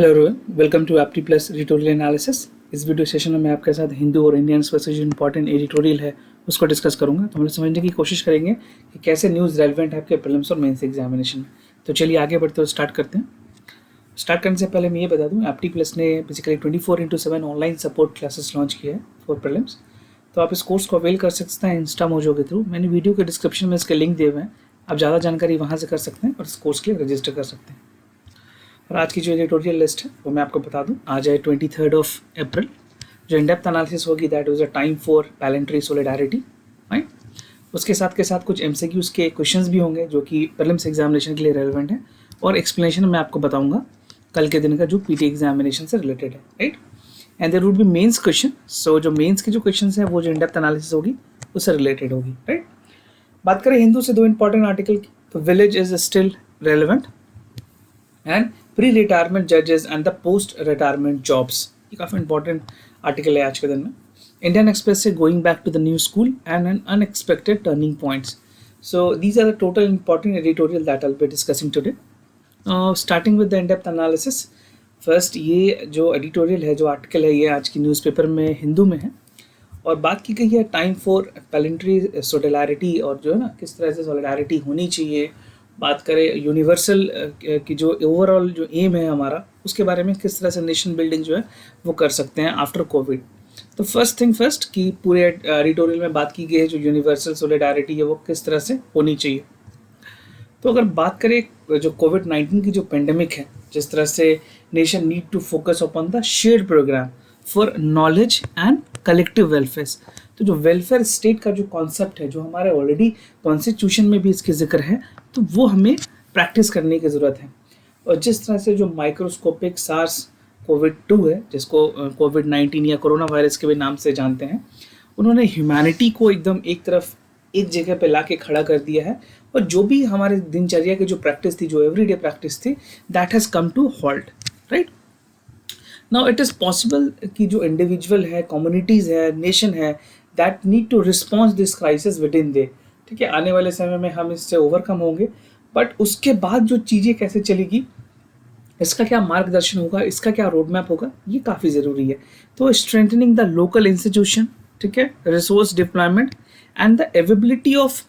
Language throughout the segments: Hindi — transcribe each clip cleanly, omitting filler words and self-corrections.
Hello everyone, welcome to Apti Plus editorial analysis. इस वीडियो सेशन में मैं आपके साथ हिंदू और इंडियन वर्सेस जो इंपॉर्टेंट एडिटोरियल है उसको डिस्कस करूंगा। तो हम लोग समझने की कोशिश करेंगे कि कैसे न्यूज़ रेलिवेंट है आपके प्रीलिम्स और मेंस एग्जामिनेशन में। तो चलिए आगे बढ़ते हुए स्टार्ट करते हैं। स्टार्ट करने से पहले मैं ये बता दूँ, एप्टी प्लस ने basically 24/7 online support classes launch किया है फॉर प्रीलिम्स। तो आप इस कोर्स को अवेल कर सकते हैं इंस्टा मोजो के थ्रू। मैंने वीडियो के डिस्क्रिप्शन में इसके लिंक दिए हुए हैं, आप ज़्यादा जानकारी वहाँ से कर सकते हैं और इस कोर्स के लिए रजिस्टर कर सकते हैं। और आज की जो एडिटोरियल लिस्ट है वो मैं आपको बता दूं, आज है 23 अप्रैल। जो इन डेप्थ एनालिसिस होगी that was a time for parliamentary solidarity, right. उसके साथ कुछ एमसीक्यूज के क्वेश्चंस भी होंगे जो कि प्रीलिम्स एग्जामिनेशन के लिए रेलिवेंट है, और एक्सप्लेनेशन मैं आपको बताऊंगा कल के दिन का जो पीटी एग्जामिनेशन से रिलेटेड है, right. And there would be mains question. So जो मेंस के जो क्वेश्चन है वो जो इन डेप्थ एनालिसिस होगी उससे रिलेटेड होगी, राइट। बात करें हिंदू से दो इंपॉर्टेंट आर्टिकल की, तो village is still relevant and pre retirement जजेस and the post retirement jobs, ये काफ़ी इंपॉर्टेंट आर्टिकल है आज के दिन में। इंडियन एक्सप्रेस से going back to the new school and an unexpected turning points. So these are the total important editorial that I will be discussing today. Starting with the in depth analysis. First, ये जो एडिटोरियल है, जो आर्टिकल है, ये आज की न्यूज़पेपर में हिंदू में है और बात की गई है टाइम फॉर पैलेंट्री सोलिडारिटी, और जो है ना किस तरह से सोलिडारिटी होनी चाहिए। बात करें यूनिवर्सल की जो ओवरऑल जो एम है हमारा, उसके बारे में किस तरह से नेशन बिल्डिंग जो है वो कर सकते हैं आफ्टर कोविड। तो फर्स्ट थिंग फर्स्ट कि पूरे एडिटोरियल में बात की गई है जो यूनिवर्सल सोलिडारिटी है वो किस तरह से होनी चाहिए। तो अगर बात करें जो कोविड-19 की जो पेंडेमिक है, जिस तरह से nation need to focus upon the shared programme for knowledge and collective welfare. तो जो वेलफेयर स्टेट का जो कॉन्सेप्ट है, जो हमारे ऑलरेडी कॉन्स्टिट्यूशन में भी इसके जिक्र है, तो वो हमें प्रैक्टिस करने की ज़रूरत है। और जिस तरह से जो माइक्रोस्कोपिक सार्स कोविड-2 है, जिसको कोविड-19 या कोरोना वायरस के भी नाम से जानते हैं, उन्होंने ह्यूमैनिटी को एकदम एक तरफ एक जगह पे ला के खड़ा कर दिया है, और जो भी हमारे दिनचर्या की जो प्रैक्टिस थी, जो एवरीडे प्रैक्टिस थी, that has come to halt, right. Now it is possible कि जो इंडिविजुअल है, कम्युनिटीज़ है, नेशन है, that need to response this crisis within they, ठीक है। आने वाले समय में हम इससे ओवरकम होंगे, बट उसके बाद जो चीज़ें कैसे चलेगी, इसका क्या मार्गदर्शन होगा, इसका क्या रोड मैप होगा, ये काफ़ी ज़रूरी है। तो स्ट्रेंथनिंग द लोकल इंस्टीट्यूशन, ठीक है, resource deployment and the availability of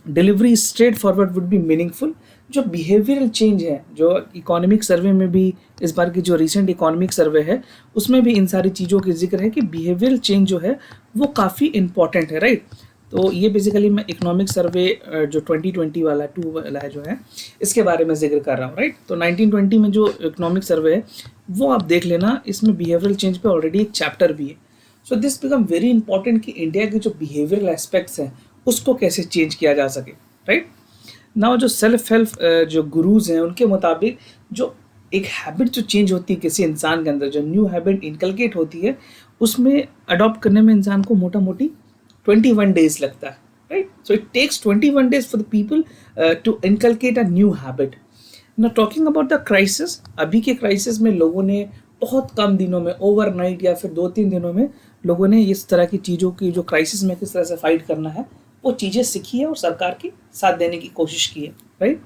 delivery straight forward would be meaningful. जो बिहेवियरल चेंज है, जो इकोनॉमिक सर्वे में भी, इस बार की जो रिसेंट इकोनॉमिक सर्वे है उसमें भी इन सारी चीज़ों की जिक्र है कि बिहेवियरल चेंज जो है वो काफ़ी इंपॉर्टेंट है, राइट। तो ये बेसिकली मैं इकोनॉमिक सर्वे जो 2020 वाला 2 वाला है जो है, इसके बारे में जिक्र कर रहा हूँ, राइट। तो 1920 में जो इकोनॉमिक सर्वे है वो आप देख लेना, इसमें बिहेवियरल चेंज पे ऑलरेडी एक चैप्टर भी है। So this become very important कि इंडिया के जो बिहेवियरल एस्पेक्ट्स हैं उसको कैसे चेंज किया जा सके, राइट। नाउ जो सेल्फ हेल्प जो गुरुज हैं उनके मुताबिक जो एक हैबिट जो चेंज होती है किसी इंसान के अंदर, जो न्यू हैबिट इनकलकेट होती है, उसमें अडॉप्ट करने में इंसान को मोटा मोटी 21 डेज लगता है, right. So it takes 21 days for the people to inculcate a new habit. Now talking about the crisis, अभी के क्राइसिस में लोगों ने बहुत कम दिनों में, ओवरनाइट या फिर 2-3 दिनों में, लोगों ने इस तरह की चीज़ों की, जो क्राइसिस में किस तरह से फाइट करना है, वो चीज़ें सीखी है और सरकार की साथ देने की कोशिश की है, right.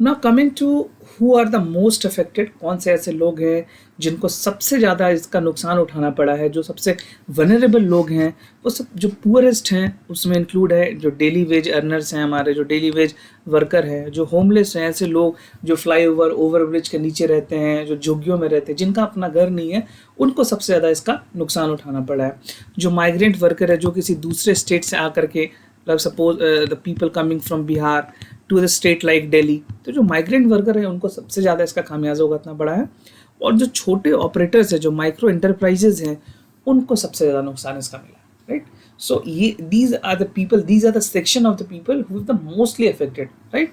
Now coming to who are the most affected, कौन से ऐसे लोग हैं जिनको सबसे ज़्यादा इसका नुकसान उठाना पड़ा है, जो सबसे वनरेबल लोग हैं, वो सब जो पुअरेस्ट हैं उसमें इंक्लूड है जो डेली वेज अर्नर्स हैं, हमारे जो डेली वेज वर्कर हैं, जो होमलेस हैं, ऐसे लोग जो फ्लाईओवर ओवरब्रिज के नीचे रहते हैं, जो झुग्गियों में रहते हैं, जिनका अपना घर नहीं है, उनको सबसे ज़्यादा इसका नुकसान उठाना पड़ा है। जो माइग्रेंट वर्कर है, जो किसी दूसरे स्टेट से आकर के, मतलब suppose the people coming from Bihar to the state like Delhi, तो जो माइग्रेंट वर्कर है उनको सबसे ज़्यादा इसका खामियाजा भुगतना पड़ा है। और जो छोटे ऑपरेटर्स हैं, जो माइक्रो इंटरप्राइजेज हैं, उनको सबसे ज़्यादा नुकसान इसका मिला, राइट। सो ये these are the people, these are the section of the people who the mostly affected, right.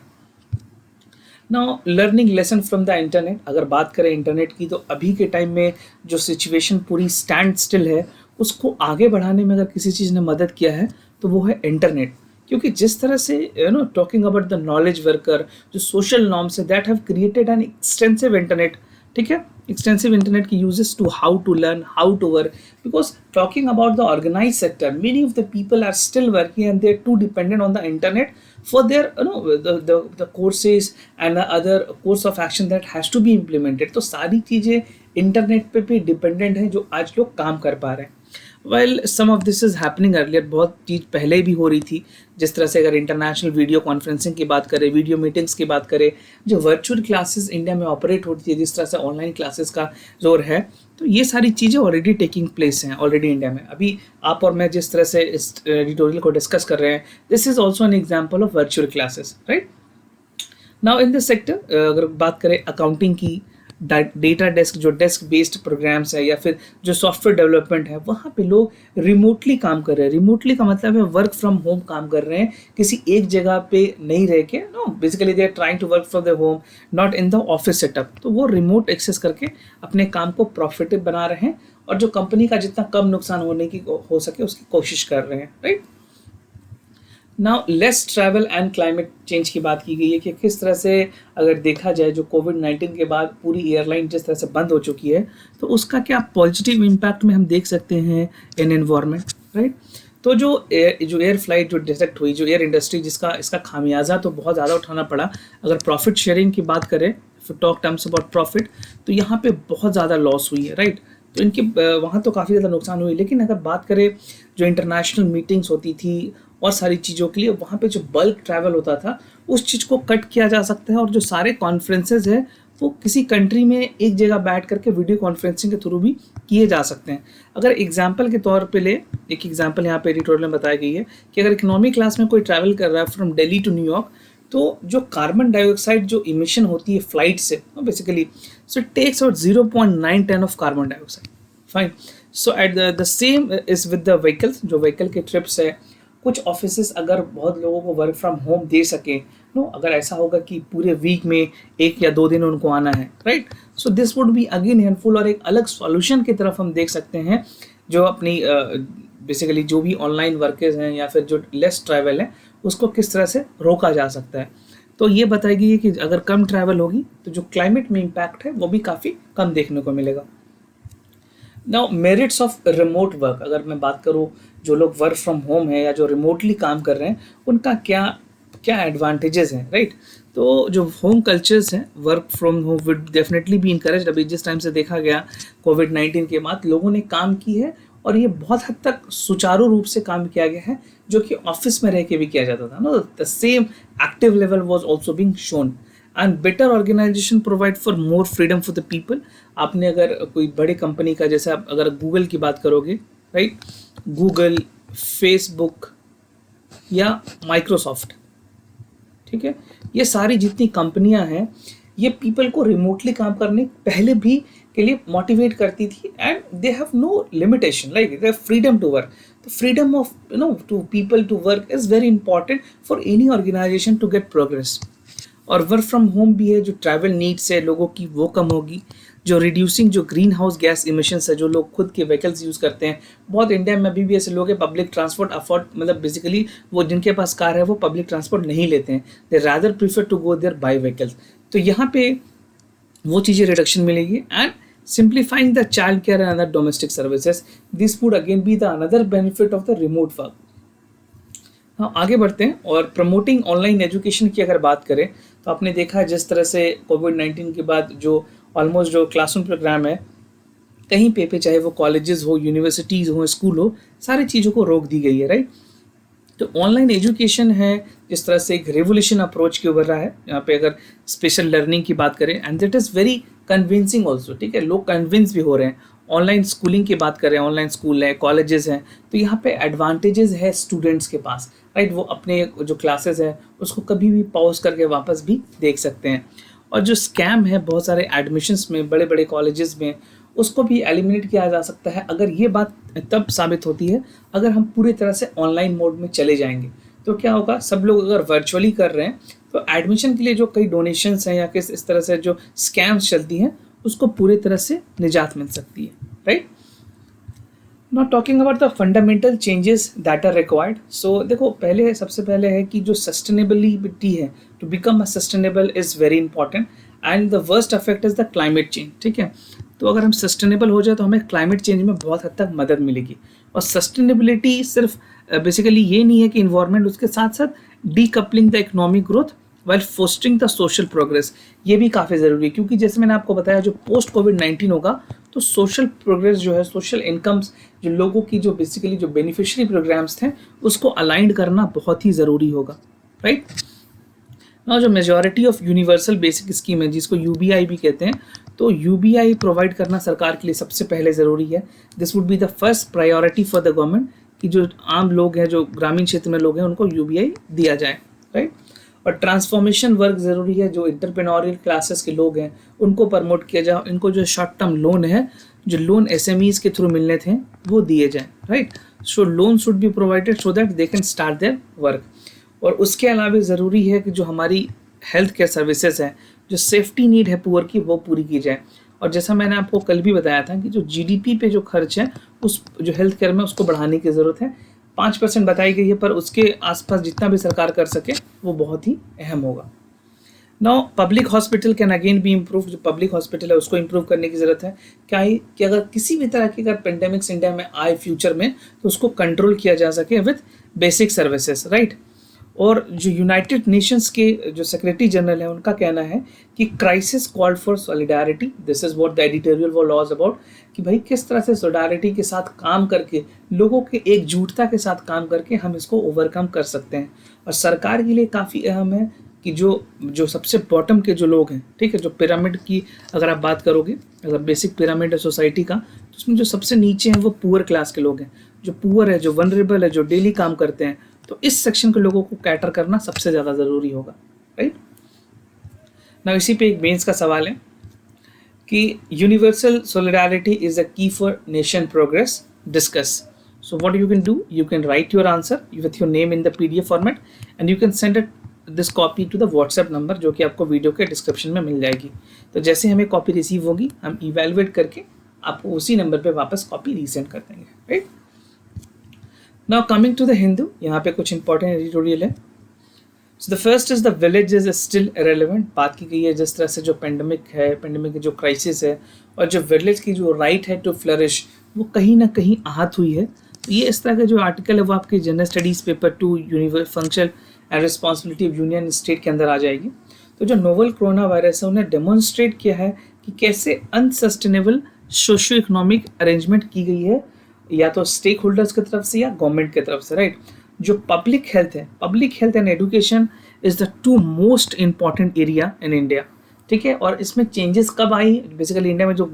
Now learning lesson from the internet, अगर बात करें इंटरनेट की, तो अभी के टाइम में जो सिचुएशन पूरी स्टैंड स्टिल है, उसको आगे बढ़ाने में अगर किसी चीज़ ने मदद किया है तो वो है इंटरनेट। क्योंकि जिस तरह से talking about the knowledge worker, जो सोशल नॉर्म्स है, that have created an extensive internet, ठीक है, extensive internet ki uses to how to learn, how to work, because talking about the organized sector, many of the people are still working and they're too dependent on the internet for their the courses and the other course of action that has to be implemented. तो सारी चीज़ें इंटरनेट पे भी डिपेंडेंट है जो आज लोग काम कर पा रहे हैं. Well some of this is happening earlier, बहुत चीज़ पहले भी हो रही थी. जिस तरह से अगर इंटरनेशनल वीडियो कॉन्फ्रेंसिंग की बात करें, वीडियो मीटिंग्स की बात करें, जो वर्चुअल क्लासेस इंडिया में ऑपरेट होती है, जिस तरह से ऑनलाइन क्लासेस का जोर है, तो ये सारी चीज़ें ऑलरेडी टेकिंग प्लेस हैं ऑलरेडी इंडिया में. अभी आप और मैं जिस तरह से इस एडिटोरियल को डिस्कस कर रहे हैं, this is also an example of virtual classes, right. Now in this sector अगर बात करें अकाउंटिंग की, डेटा डेस्क जो डेस्क बेस्ड प्रोग्राम्स है या फिर जो सॉफ्टवेयर डेवलपमेंट है, वहाँ पे लोग रिमोटली काम कर रहे हैं. रिमोटली का मतलब है वर्क फ्रॉम होम काम कर रहे हैं, किसी एक जगह पे नहीं रह के. No, basically they are trying to work from the home, not in the office setup. तो वो रिमोट एक्सेस करके अपने काम को प्रॉफिटेबल बना रहे हैं और जो कंपनी का जितना कम नुकसान होने की हो सके उसकी कोशिश कर रहे हैं, right. Now less travel and climate change की बात की गई है कि किस तरह से अगर देखा जाए जो कोविड-19 के बाद पूरी एयरलाइन जिस तरह से बंद हो चुकी है, तो उसका क्या पॉजिटिव इम्पैक्ट में हम देख सकते हैं इन एनवायरनमेंट, राइट. तो जो एयर फ्लाइट जो डिटेक्ट हुई, जो एयर इंडस्ट्री जिसका इसका खामियाजा तो बहुत ज़्यादा उठाना पड़ा. अगर प्रॉफिट शेयरिंग की बात करें, टॉक टर्म्स अबाउट प्रॉफिट, तो यहाँ पे बहुत ज़्यादा लॉस हुई है, राइट. तो इनके वहाँ तो काफ़ी ज़्यादा नुकसान हुई. लेकिन अगर बात करें जो इंटरनेशनल मीटिंग्स होती थी और सारी चीज़ों के लिए, वहाँ पे जो बल्क ट्रैवल होता था उस चीज़ को कट किया जा सकता है. और जो सारे कॉन्फ्रेंसेज है वो किसी कंट्री में एक जगह बैठ करके वीडियो कॉन्फ्रेंसिंग के थ्रू भी किए जा सकते हैं. अगर एग्जांपल के तौर पे ले, एक एग्जांपल यहाँ पे एडिटोरियल में बताई गई है कि अगर इकोनॉमी क्लास में कोई ट्रैवल कर रहा है फ्रॉम दिल्ली टू न्यूयॉर्क, तो जो कार्बन डाइऑक्साइड जो इमिशन होती है फ्लाइट से, basically so it takes out 0.9 of carbon dioxide. Fine. So at the same is with the vehicles, जो व्हीकल के ट्रिप्स है. कुछ ऑफिसेस अगर बहुत लोगों को वर्क फ्रॉम होम दे सके, नो, अगर ऐसा होगा कि पूरे वीक में 1 या 2 दिन उनको आना है, right. So this would be again helpful और एक अलग सॉल्यूशन की तरफ हम देख सकते हैं जो अपनी बेसिकली जो भी ऑनलाइन वर्कर्स हैं या फिर जो लेस ट्रैवल है उसको किस तरह से रोका जा सकता है. तो ये बताई गई है कि अगर कम ट्रैवल होगी तो जो क्लाइमेट में इम्पैक्ट है वो भी काफ़ी कम देखने को मिलेगा. Now merits of remote work, अगर मैं बात करूँ जो लोग वर्क फ्रॉम होम है या जो रिमोटली काम कर रहे हैं उनका क्या क्या एडवांटेजेस हैं, राइट. तो जो होम कल्चर्स हैं, work from home would definitely be encourage. अभी जिस टाइम से देखा गया कोविड-19 के बाद लोगों ने काम की है और ये बहुत हद तक सुचारू रूप से काम किया गया है, जो कि ऑफिस में रह के भी किया जाता था. No, the same active level was also being shown and better organisation provide for more freedom for the people. आपने अगर कोई बड़े कंपनी का, जैसे आप अगर गूगल की बात करोगे, राइट, गूगल, फेसबुक या माइक्रोसॉफ्ट, ठीक है, ये सारी जितनी कंपनियां हैं ये पीपल को रिमोटली काम करने पहले भी के लिए मोटिवेट करती थी and they have no limitation, like they have freedom to work. The freedom of to people to work is very important for any organisation to get progress. और वर्क फ्रॉम होम भी है, जो ट्रैवल नीड्स है लोगों की वो कम होगी. जो रिड्यूसिंग जो ग्रीन हाउस गैस इमिशंस है, जो लोग खुद के व्हीकल्स यूज़ करते हैं, बहुत इंडिया में अभी भी ऐसे लोग हैं पब्लिक ट्रांसपोर्ट अफोर्ड, मतलब बेसिकली वो जिनके पास कार है वो पब्लिक ट्रांसपोर्ट नहीं लेते हैं, they rather prefer to go there by vehicles. तो यहाँ पे वो चीज़ें रिडक्शन मिलेगी. And simplifying the child care and other domestic services, this would again be the another benefit of the remote work. हाँ, आगे बढ़ते हैं. और प्रमोटिंग ऑनलाइन एजुकेशन की अगर बात करें तो आपने देखा जिस तरह से कोविड-19 के बाद जो ऑलमोस्ट जो क्लासरूम प्रोग्राम है कहीं पे चाहे वो कॉलेजेस हो, यूनिवर्सिटीज़ हो, स्कूल हो, सारी चीज़ों को रोक दी गई है, राइट. तो ऑनलाइन एजुकेशन है जिस तरह से एक रेवोल्यूशन अप्रोच के उभर रहा है. यहाँ पे अगर स्पेशल लर्निंग की बात करें, and that is very convincing also, ठीक है, लोग कन्विंस भी हो रहे हैं. ऑनलाइन स्कूलिंग की बात करें, ऑनलाइन स्कूल है, कॉलेजेस हैं, तो यहाँ पे एडवांटेजेस है स्टूडेंट्स के पास, राइट. वो अपने जो क्लासेस है उसको कभी भी पॉज करके वापस भी देख सकते हैं. और जो स्कैम है बहुत सारे एडमिशन्स में, बड़े बड़े कॉलेजेस में, उसको भी एलिमिनेट किया जा सकता है. अगर ये बात तब साबित होती है अगर हम पूरी तरह से ऑनलाइन मोड में चले जाएंगे. तो क्या होगा, सब लोग अगर वर्चुअली कर रहे हैं तो एडमिशन के लिए जो कई डोनेशंस हैं या किस इस तरह से जो स्कैम्स चलती हैं उसको पूरी तरह से निजात मिल सकती है, right. Not talking about the fundamental changes that are required. So देखो, पहले सबसे पहले है कि जो सस्टेनेबिलिटी है, to become a sustainable is very important. And the worst affect is the climate change, ठीक है. तो अगर हम सस्टेनेबल हो जाए तो हमें क्लाइमेट चेंज में बहुत हद तक मदद मिलेगी। और सस्टेनेबिलिटी सिर्फ बेसिकली ये नहीं है कि इन्वायरमेंट, उसके साथ साथ decoupling the economic growth while fostering the social progress, ये भी काफ़ी ज़रूरी है। क्योंकि जैसे मैंने आपको बताया, जो पोस्ट कोविड-19 होगा तो सोशल प्रोग्रेस जो है, सोशल इनकम्स, जो लोगों की जो बेसिकली जो बेनिफिशियरी प्रोग्राम्स थे उसको अलाइंड करना बहुत ही ज़रूरी होगा, राइट। ना जो majority of universal basic scheme है, जिसको यूबीआई भी कहते हैं, तो यूबीआई प्रोवाइड करना सरकार के लिए सबसे पहले ज़रूरी है। This would be the first priority for the government कि जो आम लोग हैं, जो ग्रामीण क्षेत्र में लोग हैं, उनको यूबीआई दिया जाए, राइट। और ट्रांसफॉर्मेशन वर्क ज़रूरी है, जो इंटरप्रेन्योरियल क्लासेस के लोग हैं उनको प्रमोट किया जाए, इनको जो शॉर्ट टर्म लोन है, जो लोन एसएमईज के थ्रू मिलने थे वो दिए जाए, right. So loan should be provided so that they can start their work. और उसके अलावा ज़रूरी है कि जो हमारी हेल्थ केयर सर्विसेज है, जो सेफ्टी नीड है पुअर की, वो पूरी की जाए। और जैसा मैंने आपको कल भी बताया था कि जो जीडीपी पे जो खर्च है उस जो हेल्थ केयर में, उसको बढ़ाने की ज़रूरत है। 5% बताई गई है, पर उसके आसपास जितना भी सरकार कर सके वो बहुत ही अहम होगा। Now public hospital can again B improve, जो पब्लिक हॉस्पिटल है उसको इम्प्रूव करने की ज़रूरत है। क्या है कि अगर किसी भी तरह की अगर पेंडेमिक्स इंडिया में आए फ्यूचर में, तो उसको कंट्रोल किया जा सके विथ बेसिक सर्विसेज, राइट। और जो यूनाइटेड नेशंस के जो सेक्रेटरी जनरल है, उनका कहना है कि crisis called for solidarity, this is what the editorial वो लॉज अबाउट, कि भाई किस तरह से सॉलिडारिटी के साथ काम करके, लोगों के एकजुटता के साथ काम करके हम इसको ओवरकम कर सकते हैं। और सरकार के लिए काफ़ी अहम है कि जो सबसे बॉटम के जो लोग हैं, ठीक है, जो पिरामिड की अगर आप बात करोगे, अगर बेसिक पिरामिड है सोसाइटी का, तो उसमें जो सबसे नीचे हैं वो पुअर क्लास के लोग हैं। जो पुअर है, जो वनरेबल है, जो डेली काम करते हैं, तो इस सेक्शन के लोगों को कैटर करना सबसे ज़्यादा ज़रूरी होगा, राइट ना। इसी पे एक मेंस का सवाल है कि universal solidarity is a key for nation progress, discuss. So what you can do, you can write your answer with your name in the PDF format and you can send it this copy to the WhatsApp number, जो कि आपको वीडियो के डिस्क्रिप्शन में मिल जाएगी। तो जैसे हमें कॉपी रिसीव होगी, हम इवेलुएट करके आपको उसी नंबर पे वापस कॉपी रीसेंड कर देंगे, right. Now coming to the Hindu, यहाँ पे कुछ इंपॉर्टेंट एडिटोरियल है। So the first is the village is still irrelevant. बात की गई है जिस तरह से जो पेंडेमिक है, पेंडेमिक की जो क्राइसिस है, और जो विलेज की जो राइट है टू फ्लरिश, वो कहीं ना कहीं आहत हुई है। तो ये इस तरह का जो आर्टिकल है वो आपके general studies paper 2 function and responsibility of union state के अंदर आ जाएगी। तो जो नोवल कोरोना वायरस है, उन्हें डेमोन्स्ट्रेट किया है कि कैसे अनसस्टेनेबल सोशियो इकोनॉमिक अरेंजमेंट की गई है, या तो स्टेक होल्डर्स की तरफ से या गवर्नमेंट की तरफ से, राइट। जो पब्लिक हेल्थ है, public health and education is the 2 most important area in India, ठीक है। और इसमें चेंजेस कब आई, बेसिकली इंडिया में जो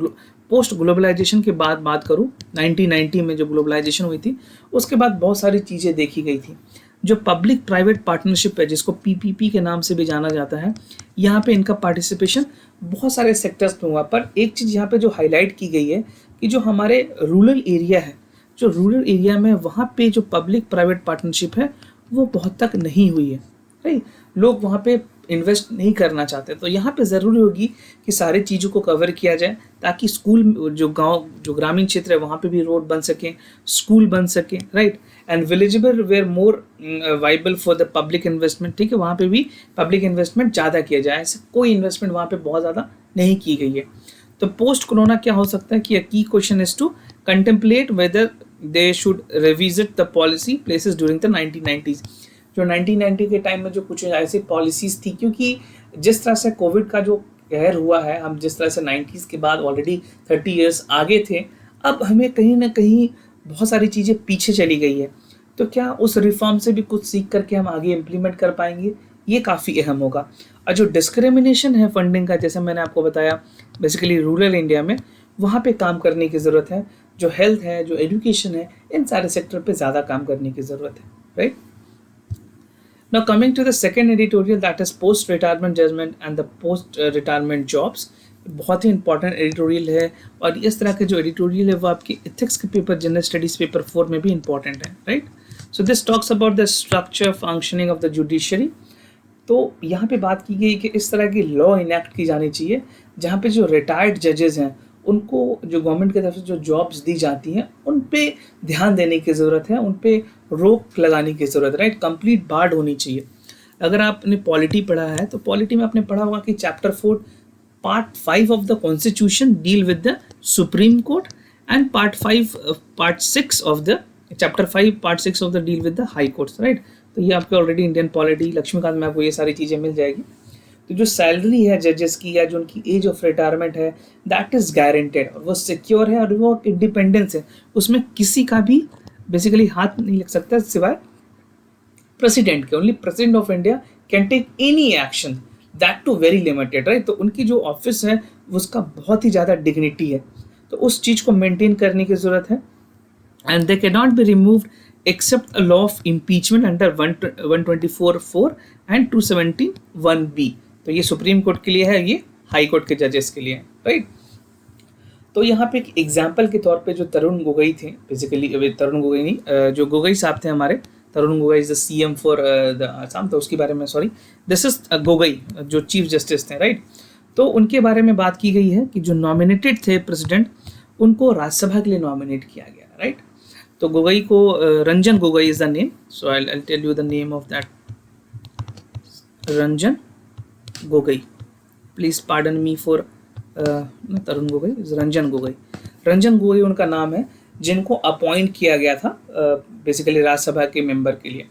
पोस्ट ग्लोबलाइजेशन के बाद बात करूँ, 1990 में जो ग्लोबलाइजेशन हुई थी, उसके बाद बहुत सारी चीज़ें देखी गई थी। जो पब्लिक प्राइवेट पार्टनरशिप है, जिसको पीपीपी के नाम से भी जाना जाता है, यहाँ पे इनका पार्टिसिपेशन बहुत सारे सेक्टर्स में हुआ। पर एक चीज़ यहाँ पे जो हाईलाइट की गई है कि जो हमारे रूरल एरिया है, जो रूरल एरिया में, वहाँ पे जो पब्लिक प्राइवेट पार्टनरशिप है वो बहुत तक नहीं हुई है, राइट। लोग वहाँ पे इन्वेस्ट नहीं करना चाहते। तो यहाँ पे ज़रूरी होगी कि सारी चीज़ों को कवर किया जाए, ताकि स्कूल, जो गांव, जो ग्रामीण क्षेत्र है, वहाँ पे भी रोड बन सकें, स्कूल बन सकें, right. And villages were more viable for the public investment, ठीक है, वहाँ पे भी पब्लिक इन्वेस्टमेंट ज़्यादा किया जाए। ऐसे कोई इन्वेस्टमेंट वहाँ पे बहुत ज़्यादा नहीं की गई है। तो पोस्ट कोरोना क्या हो सकता है कि की question is to contemplate whether they should revisit the policy places during the 1990s। जो 1990 के टाइम में जो कुछ ऐसी पॉलिसीज़ थी, क्योंकि जिस तरह से कोविड का जो कहर हुआ है, हम जिस तरह से 90s के बाद ऑलरेडी 30 ईयर्स आगे थे, अब हमें कहीं ना कहीं बहुत सारी चीज़ें पीछे चली गई है। तो क्या उस रिफॉर्म से भी कुछ सीख करके हम आगे इम्प्लीमेंट कर पाएंगे, ये काफ़ी अहम होगा। और जो डिस्क्रिमिनेशन है फंडिंग का, जैसे मैंने आपको बताया, बेसिकली रूरल इंडिया में वहाँ पे काम करने की ज़रूरत है। जो हेल्थ है, जो एजुकेशन है, इन सारे सेक्टर पे ज़्यादा काम करने की ज़रूरत है, right. Now coming to the second editorial, that is post retirement judgment and the post retirement jobs, बहुत ही इंपॉर्टेंट एडिटोरियल है। और इस तरह के जो एडिटोरियल है वो आपके इथिक्स के पेपर, जनरल स्टडीज पेपर 4 में भी इंपॉर्टेंट है, right. So this talks about the structure functioning of the judiciary. तो यहाँ पे बात की गई कि इस तरह की लॉ इनैक्ट की जानी चाहिए, जहाँ पे जो रिटायर्ड जजेस हैं उनको जो गवर्नमेंट की तरफ से जो जॉब्स दी जाती हैं उन पे ध्यान देने की ज़रूरत है, उन पे रोक लगाने की ज़रूरत है, राइट। कंप्लीट बार्ड होनी चाहिए। अगर आपने पॉलिटी पढ़ा है तो पॉलिटी में आपने पढ़ा होगा कि chapter 4 Part 5 of the Constitution deal with the Supreme Court, and Part 6 of the Chapter 5 Part 6 of the deal with the High Courts, right? तो ये आपके ऑलरेडी इंडियन पॉलिटी लक्ष्मीकांत में आपको ये सारी चीज़ें मिल जाएगी। तो जो सैलरी है जजेस की या जो उनकी एज ऑफ रिटायरमेंट है दैट इज गारंटेड, और वो सिक्योर है और वो इंडिपेंडेंस है, उसमें किसी का भी बेसिकली हाथ नहीं लग सकता सिवाय प्रेसिडेंट के। Only president of India can take any action, that too very limited, right? तो उनकी जो ऑफिस है उसका बहुत ही ज़्यादा डिग्निटी है, तो उस चीज़ को मेंटेन करने की ज़रूरत है। And they can not be removed except a law of impeachment under 124(4) and 271(1)(b। तो ये सुप्रीम कोर्ट के लिए है, ये हाई कोर्ट के जजेस के लिए है, राइट? तो यहाँ पे एक एग्जाम्पल के तौर पे जो तरुण गोगोई थे, बेसिकली तरुण गोगोई नहीं, जो गोगोई साहब थे हमारे, Tarun Gogoi is the CM for the Assam, तो उसके बारे में सॉरी, दिस इज गोगोई जो चीफ जस्टिस थे, राइट? तो उनके बारे में बात की गई है कि जो नॉमिनेटेड थे प्रेसिडेंट, उनको राज्यसभा के लिए नॉमिनेट किया गया, राइट? तो गोगोई को Ranjan Gogoi is the name, so I tell you the name of that, Ranjan Gogoi, please pardon me for Tarun Gogoi, is Ranjan Gogoi. Ranjan Gogoi उनका नाम है जिनको अपॉइंट किया गया था बेसिकली राज्यसभा के मेंबर के लिए।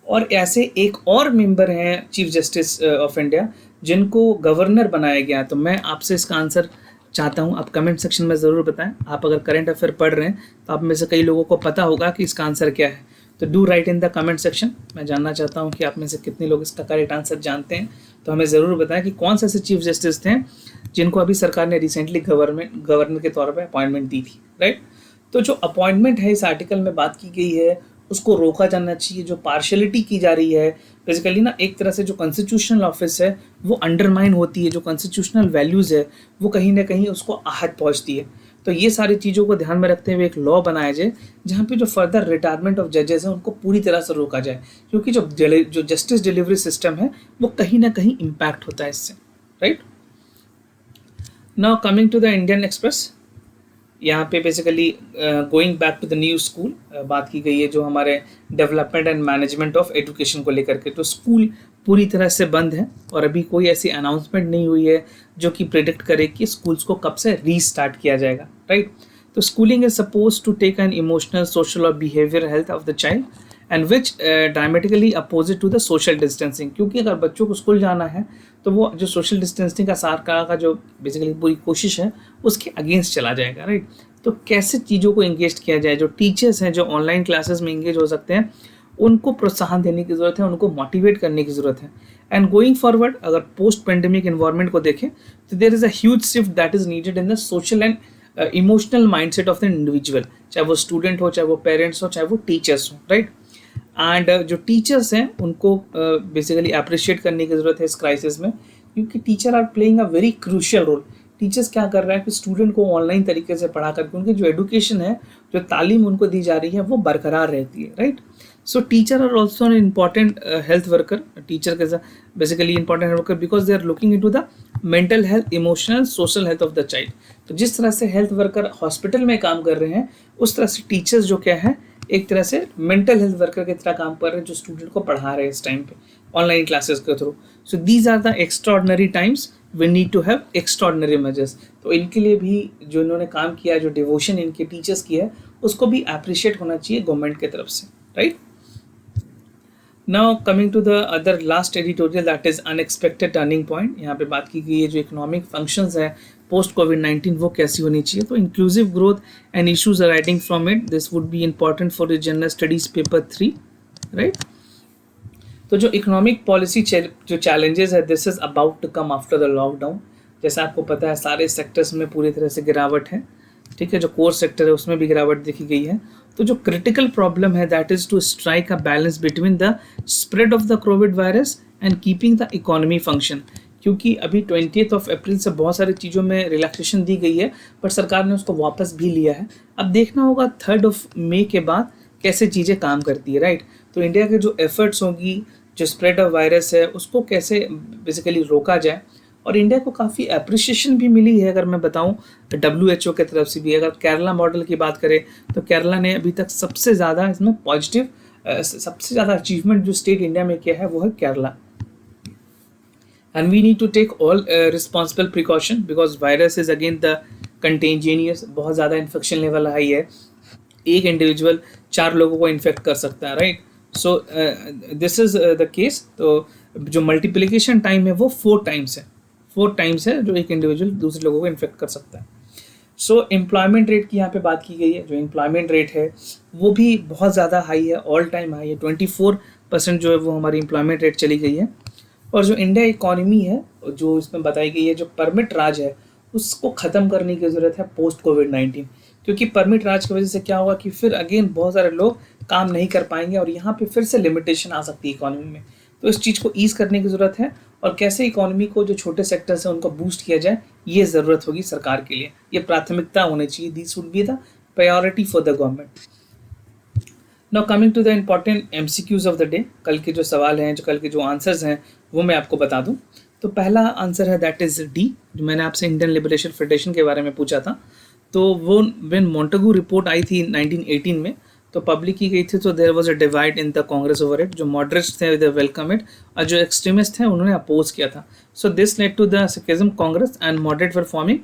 और ऐसे एक और मेंबर हैं चीफ जस्टिस ऑफ इंडिया जिनको गवर्नर बनाया गया। तो मैं आपसे इसका आंसर चाहता हूं, आप कमेंट सेक्शन में ज़रूर बताएं। आप अगर करंट अफेयर पढ़ रहे हैं तो आप में से कई लोगों को पता होगा कि इसका आंसर क्या है, तो do right in the comment section. मैं जानना चाहता हूं कि आप में से कितने लोग इसका करेक्ट आंसर जानते हैं, तो हमें ज़रूर बताएं कि कौन से ऐसे चीफ जस्टिस थे जिनको अभी सरकार ने रिसेंटली गवर्नर के तौर पर अपॉइंटमेंट दी थी, राइट? तो जो अपॉइंटमेंट है इस आर्टिकल में बात की गई है उसको रोका जाना चाहिए। जो पार्शलिटी की जा रही है बेसिकली ना, एक तरह से जो कॉन्स्टिट्यूशनल ऑफिस है वो अंडरमाइन होती है, जो कॉन्स्टिट्यूशनल वैल्यूज़ है वो कहीं ना कहीं उसको आहत पहुंचती है। तो ये सारी चीज़ों को ध्यान में रखते हुए एक लॉ बनाया जाए जहाँ पे जो फर्दर रिटायरमेंट ऑफ जजेस हैं उनको पूरी तरह से रोका जाए, क्योंकि जो जस्टिस डिलीवरी सिस्टम है वो कहीं ना कहीं इम्पैक्ट होता है इससे, right? Now coming to the Indian Express, यहाँ पे basically going back to the new school बात की गई है, जो हमारे development and management of education को लेकर के। तो स्कूल पूरी तरह से बंद है और अभी कोई ऐसी अनाउंसमेंट नहीं हुई है जो कि प्रेडिक्ट करे कि स्कूल्स को कब से रीस्टार्ट किया जाएगा, राइट? तो schooling is suppose to take an emotional, social और behaviour health of the child and which dramatically opposite to the social distancing. क्योंकि अगर बच्चों को स्कूल जाना है तो वो जो सोशल डिस्टेंसिंग का सरकार का जो बेसिकली पूरी कोशिश है उसके अगेंस्ट चला जाएगा, राइट? तो कैसे चीज़ों को इंगेज किया जाए, जो टीचर्स हैं जो ऑनलाइन क्लासेस में इंगेज हो सकते हैं उनको प्रोत्साहन देने की ज़रूरत है, उनको मोटिवेट करने की ज़रूरत है। एंड गोइंग फॉरवर्ड अगर पोस्ट पेंडेमिक एनवायरनमेंट को देखें तो there is a huge shift that is needed in the social and emotional mindset of the individual, चाहे वो स्टूडेंट हो, चाहे वो पेरेंट्स हो, चाहे वो टीचर्स हो, राइट? एंड जो टीचर्स हैं उनको बेसिकली अप्रिशिएट करने की ज़रूरत है इस क्राइसिस में, क्योंकि teacher are playing a very crucial role. Teachers क्या कर रहे हैं कि स्टूडेंट को ऑनलाइन तरीके से पढ़ा करके उनकी जो एजुकेशन है, जो तालीम उनको दी जा रही है वो बरकरार रहती है, right? So teacher are also an important health worker. Teacher के basically important health worker because they are looking into the mental health, emotional, social health of the child. तो जिस तरह से हेल्थ वर्कर हॉस्पिटल में काम कर रहे हैं उस तरह से टीचर्स जो क्या है एक तरह से मेंटल हेल्थ वर्कर की तरह काम कर रहे हैं, जो स्टूडेंट को पढ़ा रहे हैं इस टाइम पे ऑनलाइन क्लासेस के थ्रू। So these are the extraordinary times, we need to have extraordinary measures. तो इनके लिए भी जो इन्होंने काम किया है, जो डिवोशन इनके टीचर्स की है, उसको भी अप्रिशिएट होना चाहिए गवर्नमेंट की तरफ से, right? Now coming to the other last editorial that is unexpected turning point. यहाँ पे बात की गई है जो इकोनॉमिक फंक्शंस है पोस्ट कोविड-19 वो कैसी होनी चाहिए। तो inclusive growth and issues arising from it, this would be important for the general studies paper 3, right? तो जो इकोनॉमिक पॉलिसी जो चैलेंजेस है, this is about to come after the lockdown. जैसा आपको पता है सारे सेक्टर्स में पूरी तरह से गिरावट है, ठीक है? जो कोर सेक्टर है उसमें भी गिरावट देखी गई है। तो जो क्रिटिकल प्रॉब्लम है that is to strike a balance between the spread of the COVID virus and keeping the economy function. क्योंकि अभी 20 अप्रैल से बहुत सारी चीज़ों में रिलैक्सेशन दी गई है, पर सरकार ने उसको वापस भी लिया है। अब देखना होगा 3 मई के बाद कैसे चीज़ें काम करती है, राइट? तो इंडिया के जो एफर्ट्स होंगी, जो स्प्रेड ऑफ वायरस है उसको कैसे बेसिकली रोका जाए। और इंडिया को काफ़ी अप्रिशिएशन भी मिली है, अगर मैं बताऊं WHO की तरफ से भी। अगर केरला मॉडल की बात करें तो केरला ने अभी तक सबसे ज़्यादा इसमें सबसे ज़्यादा अचीवमेंट जो स्टेट इंडिया में किया है वो है Kerala. and we need to take all responsible precaution because virus is again the contagious, बहुत ज़्यादा इन्फेक्शन लेवल हाई है, एक इंडिविजुअल 4 लोगों को इन्फेक्ट कर सकता है, right. So this is the case. तो जो मल्टीप्लिकेशन टाइम है वो 4 टाइम्स है, 4 टाइम्स है जो एक इंडिविजुअल दूसरे लोगों को इन्फेक्ट कर सकता है. सो एम्प्लॉयमेंट रेट की यहाँ पे बात की गई है. जो एम्प्लॉयमेंट रेट है वो भी बहुत ज़्यादा हाई है, ऑल टाइम हाई है. 24% जो है वो हमारी एम्प्लॉयमेंट रेट चली गई है. और जो इंडिया इकॉनमी है जो इसमें बताई गई है, जो परमिट राज है उसको ख़त्म करने की ज़रूरत है पोस्ट कोविड-19, क्योंकि परमिट राज की वजह से क्या होगा कि फिर अगेन बहुत सारे लोग काम नहीं कर पाएंगे और यहाँ पे फिर से लिमिटेशन आ सकती है इकॉनमी में. तो इस चीज़ को ईज़ करने की ज़रूरत है और कैसे इकॉनमी को जो छोटे सेक्टर्स हैं उनको बूस्ट किया जाए, ये ज़रूरत होगी सरकार के लिए. ये प्राथमिकता होनी चाहिए. This would be the priority for the government. Now coming to the important MCQs of the day. कल के जो सवाल हैं, जो कल के जो आंसर्स हैं वो मैं आपको बता दूं. तो पहला आंसर है दैट इज़ डी, जो मैंने आपसे इंडियन लिबरेशन फेडरेशन के बारे में पूछा था. तो वो व्हेन मोंटेगू रिपोर्ट आई थी 1918 में, तो पब्लिक की गई थी. तो there was a divide in the Congress over it. जो मॉडरेट्स थे दे वेलकम इट और जो एक्सट्रीमिस्ट थे उन्होंने अपोज किया था. So this led to the schism Congress and moderate were forming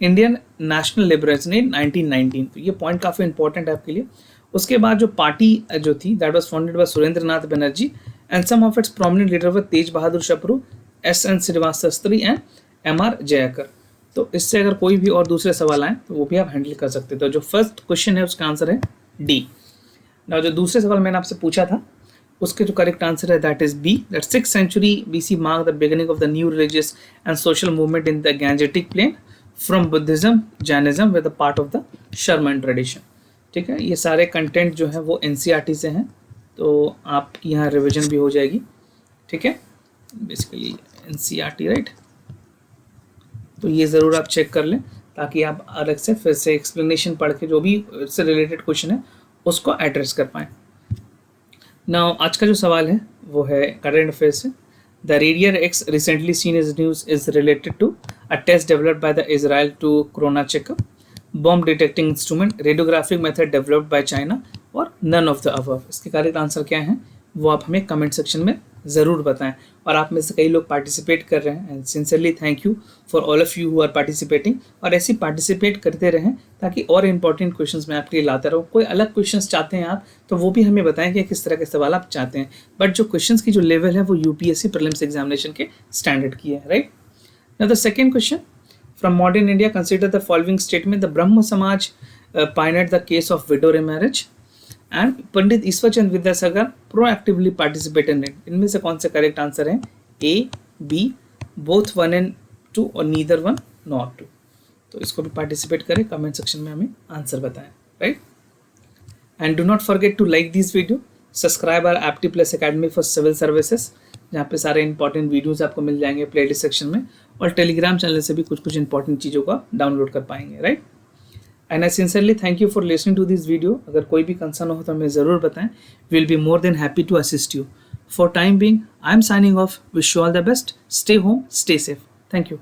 Indian national liberation in 1919. तो ये पॉइंट काफ़ी इंपॉर्टेंट है आपके लिए. उसके बाद जो पार्टी जो थी that was founded by Surendra Nath Banerjee and some of its prominent leader were Tej Bahadur Sapru, SN Srinivasa Sastri and MR Jayakar. तो इससे अगर कोई भी और दूसरे सवाल आए तो वो भी आप हैंडल कर सकते. तो जो फर्स्ट क्वेश्चन है उसका आंसर है डी. ना जो दूसरे सवाल मैंने आपसे पूछा था उसके जो करेक्ट आंसर है that is B, that 6th century BC mark the beginning of the new religious and social movement in the Gangetic plain from Buddhism Jainism with the part of the shramana tradition. ठीक है, ये सारे कंटेंट जो है वो NCERT से हैं, तो आपकी यहाँ रिविजन भी हो जाएगी. ठीक है, बेसिकली NCERT राइट. तो ये ज़रूर आप चेक कर लें ताकि आप अलग से फिर से एक्सप्लेनेशन पढ़ के जो भी इससे रिलेटेड क्वेश्चन है उसको एड्रेस कर पाएँ. नाउ आज का जो सवाल है वो है करंट अफेयर से. द रेडियर X recently seen is news is related to a test developed by the Israel to corona checkup, bomb detecting instrument, radiographic method developed by China और नन ऑफ द अबव. इसके करेक्ट आंसर क्या है वो आप हमें कमेंट सेक्शन में ज़रूर बताएं. और आप में से कई लोग पार्टिसिपेट कर रहे हैं and sincerely thank you for all of you who are participating. और ऐसे पार्टिसिपेट करते रहें ताकि और इंपॉर्टेंट क्वेश्चंस मैं आपके लिए लाता रहूँ. कोई अलग क्वेश्चंस चाहते हैं आप तो वो भी हमें बताएं कि किस तरह के सवाल आप चाहते हैं. बट जो क्वेश्चंस की जो लेवल है वो UPSC प्रीलिम्स एग्जामिनेशन के स्टैंडर्ड की है, right. Now the second question, from modern India consider the following statement. The ब्रह्म समाज pioneered the case of widow remarriage and Pandit Ishwar Chandra Vidyasagar proactively participate in it. इनमें से कौन से करेक्ट आंसर हैं? A, B, बोथ 1 and 2 और नीदर 1 नॉट 2. तो इसको भी पार्टिसिपेट करें, कमेंट सेक्शन में हमें आंसर बताएं, right. And do not forget to like this video, subscribe our Apti plus academy for civil services, जहाँ पे सारे इंपॉर्टेंट वीडियोस आपको मिल जाएंगे प्लेलिस्ट सेक्शन में. और टेलीग्राम चैनल से भी कुछ इंपॉर्टेंट चीज़ों को आप डाउनलोड कर पाएंगे, right. And I sincerely thank you for listening to this video. अगर कोई भी कंसर्न हो तो हमें ज़रूर बताएं. We will be more than happy to assist you. For time being I am signing off. Wish you all the best. Stay home, stay safe. Thank you.